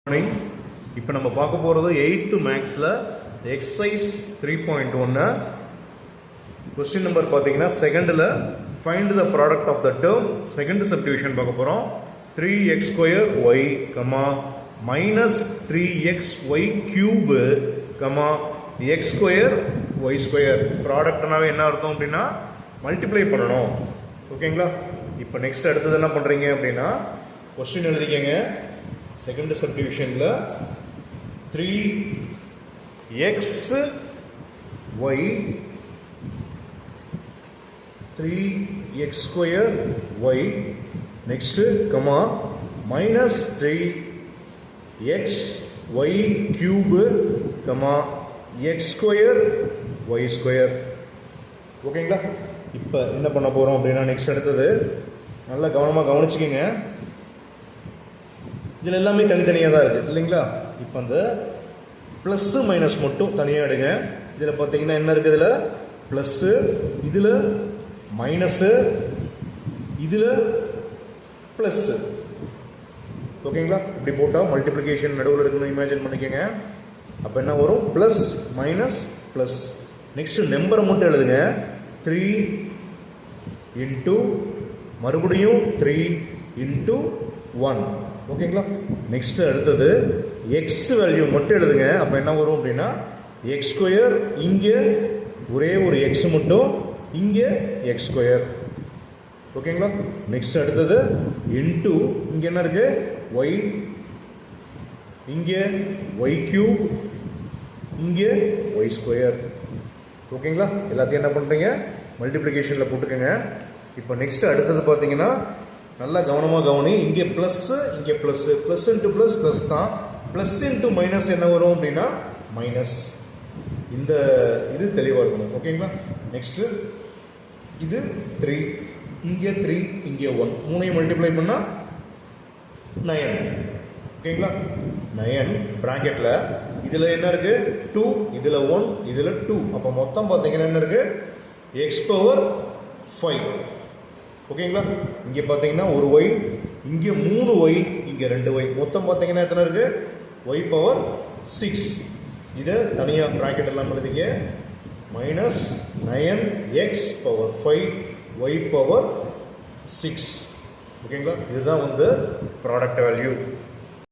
Morning. இப்போ நம்ம பார்க்க போகிறது 8th மேக்ஸில் எக்ஸசைஸ் 3.1 கொஸ்டின் நம்பர் பார்த்தீங்கன்னா செகண்டில் find the product of the term second subdivision பார்க்க போகிறோம். 3x² y minus 3xy cube x²y² ப்ராடக்ட்னாவே என்ன அர்த்தம் அப்படின்னா மல்டிப்ளை பண்ணணும். ஓகேங்களா? இப்போ நெக்ஸ்ட் அடுத்தது என்ன பண்ணுறீங்க அப்படின்னா கொஸ்டின் எழுதிக்கங்க. செகண்ட் சப்டிவிஷனில் 3xy 3x² next minus 3xy cube x²y². ஓகேங்களா? இப்போ என்ன பண்ண போகிறோம் அப்படின்னா நெக்ஸ்ட் அடுத்தது நல்லா கவனமாக கவனிச்சுக்கிங்க. இதில் எல்லாமே தனித்தனியாக தான் இருக்குது இல்லைங்களா? இப்போ அந்த ப்ளஸ்ஸு மைனஸ் மட்டும் தனியாக எடுங்க. இதில் பார்த்தீங்கன்னா என்ன இருக்குது? இதில் ப்ளஸ்ஸு, இதில் மைனஸு, இதில் ப்ளஸ்ஸு. ஓகேங்களா? இப்படி போட்டால் மல்டிப்ளிகேஷன் நடுவில் இருக்குன்னு இமேஜின் பண்ணிக்கோங்க. அப்போ என்ன வரும்? Plus minus plus. நெக்ஸ்ட்டு நம்பரை மட்டும் எழுதுங்க. 3 இன்ட்டு மறுபடியும் 3 இன்ட்டு 1. ஓகேங்களா? நெக்ஸ்ட் அடுத்தது எக்ஸ் வேல்யூ மட்டும் எழுதுங்க. அப்போ என்ன வரும் அப்படின்னா x², இங்கே ஒரே ஒரு எக்ஸ் மட்டும், இங்கே x². ஓகேங்களா? நெக்ஸ்ட் அடுத்தது இன்ட்டு இங்கே என்ன இருக்கு? ஒய், இங்கே y³ இங்கே y². ஓகேங்களா? எல்லாத்தையும் என்ன பண்ணுறீங்க? மல்டிப்ளிகேஷனில் போட்டுக்கோங்க. இப்போ நெக்ஸ்ட் அடுத்தது பார்த்தீங்கன்னா நல்லா கவனமாக கவனி. இங்கே ப்ளஸ்ஸு, இங்கே plus, plus into plus plus தான். ப்ளஸ் இன்ட்டு மைனஸ் என்ன வரும் அப்படின்னா மைனஸ். இந்த இது தெளிவாக இருக்கணும். ஓகேங்களா? நெக்ஸ்ட்டு இது 3, இங்கே 3, இங்கே 1, மூணையும் மல்டிப்ளை பண்ணால் 9. ஓகேங்களா? 9 ப்ராக்கெட்டில் இதில் என்ன இருக்குது? 2, இதில் 1, இதில் 2. அப்போ மொத்தம் பார்த்தீங்கன்னா என்ன இருக்குது? x⁵. ஓகேங்களா? இங்கே பார்த்தீங்கன்னா ஒரு ஒய், இங்கே 3 ஒய், இங்கே 2 ஒய், மொத்தம் பார்த்தீங்கன்னா எத்தனை இருக்குது? y⁻6. இதை தனியாக ப்ராக்கெட் எல்லாம் எழுதிக்க. Minus 9x⁵ y⁻6. ஓகேங்களா? இதுதான் வந்து ப்ராடக்ட் வேல்யூ.